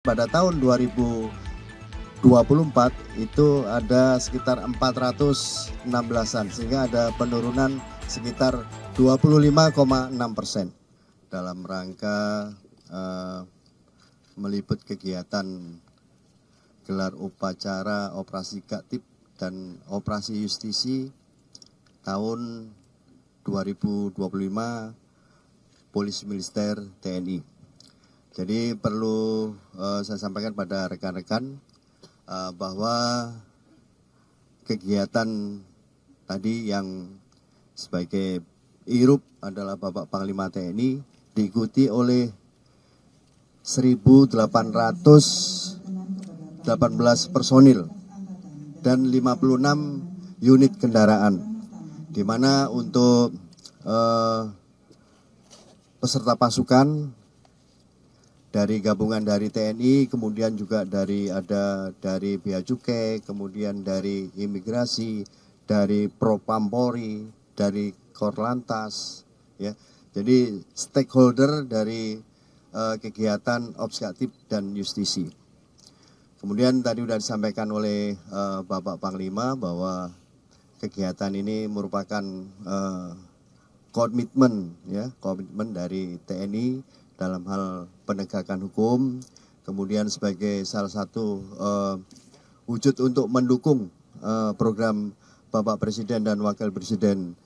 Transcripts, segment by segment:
Pada tahun 2024 itu ada sekitar 416-an, sehingga ada penurunan sekitar 25,6% dalam rangka meliput kegiatan gelar upacara operasi Gaktib dan operasi justisi tahun 2025 Polisi Militer TNI. Jadi perlu saya sampaikan pada rekan-rekan bahwa kegiatan tadi yang sebagai IRUP adalah Bapak Panglima TNI diikuti oleh 1.818 personil dan 56 unit kendaraan, di mana untuk peserta pasukan dari gabungan dari TNI, kemudian juga dari Bea Cukai, kemudian dari imigrasi, dari Propampori, dari Korlantas, ya. Jadi stakeholder dari kegiatan Ops Gaktib dan Justisi. Kemudian tadi sudah disampaikan oleh Bapak Panglima bahwa kegiatan ini merupakan komitmen dari TNI dalam hal penegakan hukum, kemudian sebagai salah satu wujud untuk mendukung program Bapak Presiden dan Wakil Presiden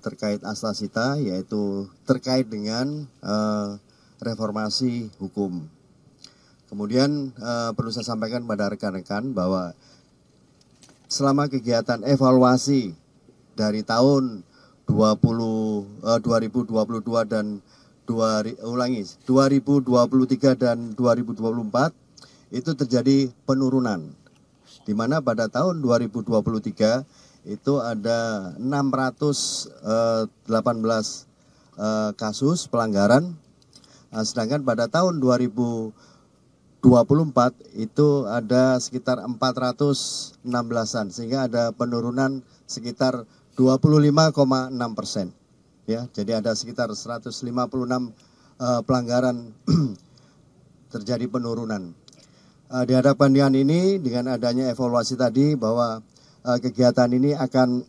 terkait Astasita, yaitu terkait dengan reformasi hukum. Kemudian perlu saya sampaikan pada rekan-rekan bahwa selama kegiatan evaluasi dari tahun 2022 dan 2023 dan 2024 itu terjadi penurunan, di mana pada tahun 2023 itu ada 618 kasus pelanggaran, sedangkan pada tahun 2024 itu ada sekitar 416-an, sehingga ada penurunan sekitar 25,6%. Ya, jadi ada sekitar 156 pelanggaran terjadi penurunan. Dihadapkan dengan ini, dengan adanya evaluasi tadi bahwa kegiatan ini akan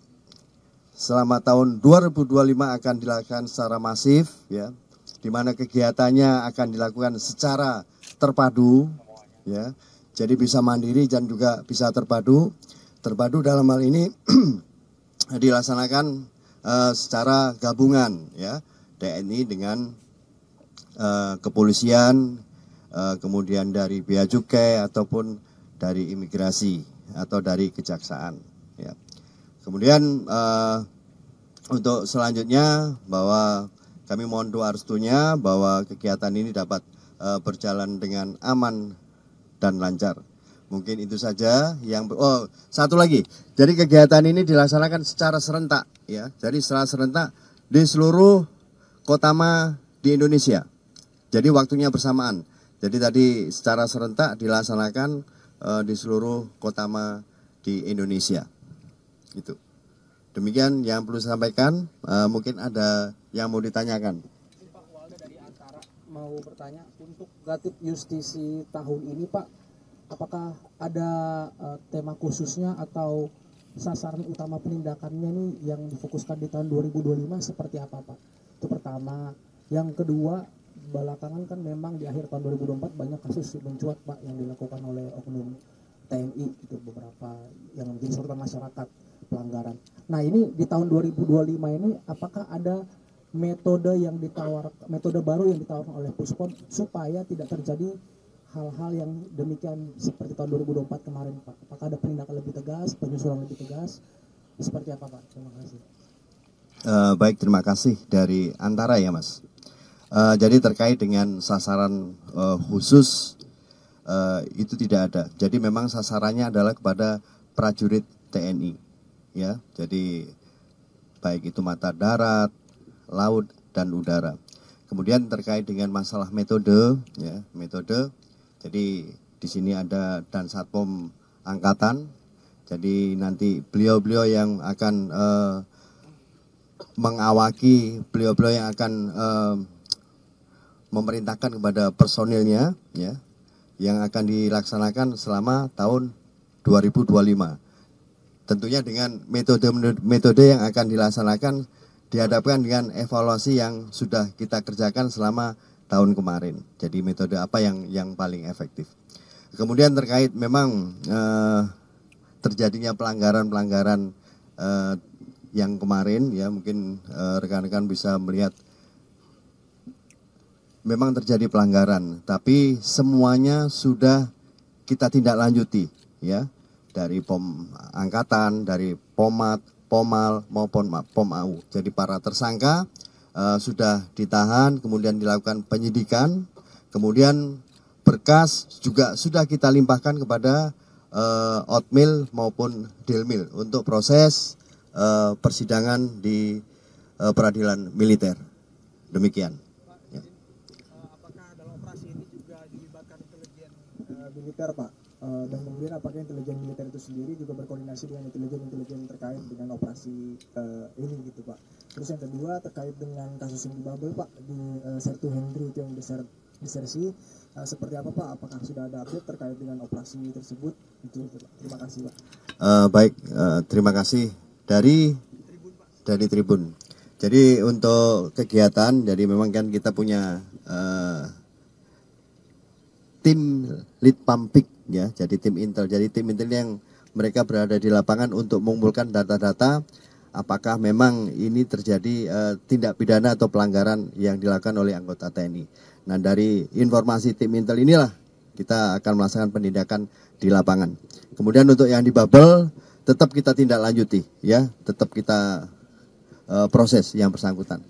selama tahun 2025 akan dilakukan secara masif, ya, di mana kegiatannya akan dilakukan secara terpadu, ya, jadi bisa mandiri dan juga bisa terpadu. Terpadu dalam hal ini dilaksanakan secara gabungan, ya, TNI dengan kepolisian, kemudian dari Bea Cukai ataupun dari imigrasi atau dari kejaksaan, ya. Kemudian untuk selanjutnya bahwa kami mohon doa restunya bahwa kegiatan ini dapat berjalan dengan aman dan lancar. Mungkin itu saja yang satu lagi. Jadi kegiatan ini dilaksanakan secara serentak, ya. Jadi secara serentak di seluruh kotama di Indonesia. Jadi waktunya bersamaan. Jadi tadi secara serentak dilaksanakan di seluruh kotama di Indonesia. Itu. Demikian yang perlu saya sampaikan. Mungkin ada yang mau ditanyakan. Pak Walda dari Antara mau bertanya untuk Gaktib Justisi tahun ini, Pak. Apakah ada tema khususnya atau sasaran utama penindakannya nih yang difokuskan di tahun 2025 seperti apa, Pak? Itu pertama. Yang kedua, belakangan kan memang di akhir tahun 2024 banyak kasus mencuat, Pak, yang dilakukan oleh oknum TNI, itu beberapa yang menjadi sorotan masyarakat pelanggaran. Nah, ini di tahun 2025 ini apakah ada metode baru yang ditawarkan oleh Puspon supaya tidak terjadi hal-hal yang demikian seperti tahun 2024 kemarin, Pak? Apakah ada penindakan lebih tegas, penyusulan lebih tegas? Seperti apa, Pak? Terima kasih. Baik, terima kasih dari Antara, ya, Mas. Jadi terkait dengan sasaran khusus itu tidak ada. Jadi memang sasarannya adalah kepada prajurit TNI, ya. Jadi baik itu mata darat, laut, dan udara. Kemudian terkait dengan masalah metode, ya, metode. Jadi di sini ada Dan Satpom Angkatan. Jadi nanti beliau-beliau yang akan mengawaki, beliau-beliau yang akan memerintahkan kepada personilnya, ya. yang akan dilaksanakan selama tahun 2025. Tentunya dengan metode yang akan dilaksanakan dihadapkan dengan evaluasi yang sudah kita kerjakan selama tahun kemarin. Jadi metode apa yang paling efektif. Kemudian terkait memang terjadinya pelanggaran-pelanggaran yang kemarin, ya mungkin rekan-rekan bisa melihat memang terjadi pelanggaran, tapi semuanya sudah kita tindak lanjuti, ya, dari POM Angkatan, dari Pomat, Pomal maupun POM AU. Jadi para tersangka sudah ditahan, kemudian dilakukan penyidikan, kemudian berkas juga sudah kita limpahkan kepada Otmil maupun Dilmil untuk proses persidangan di peradilan militer. Demikian. Ya. Apakah dalam operasi ini juga dilibatkan intelijen militer, Pak? Dan kemudian apakah intelijen militer itu sendiri juga berkoordinasi dengan intelijen terkait dengan operasi ini gitu, Pak? Terus yang kedua terkait dengan kasus yang di Babel, Pak, di Sertu Hendri itu yang disersi, seperti apa, Pak? Apakah sudah ada update terkait dengan operasi tersebut? Itu, Pak. Terima kasih, Pak. Baik, terima kasih dari Tribun. Jadi untuk kegiatan, jadi memang kan kita punya tim lead pumping, ya, jadi tim intel. Jadi tim intel yang mereka berada di lapangan untuk mengumpulkan data-data apakah memang ini terjadi tindak pidana atau pelanggaran yang dilakukan oleh anggota TNI. Nah, dari informasi tim intel inilah kita akan melaksanakan penindakan di lapangan. Kemudian untuk yang di Babel tetap kita tindak lanjuti, ya, tetap kita proses yang bersangkutan.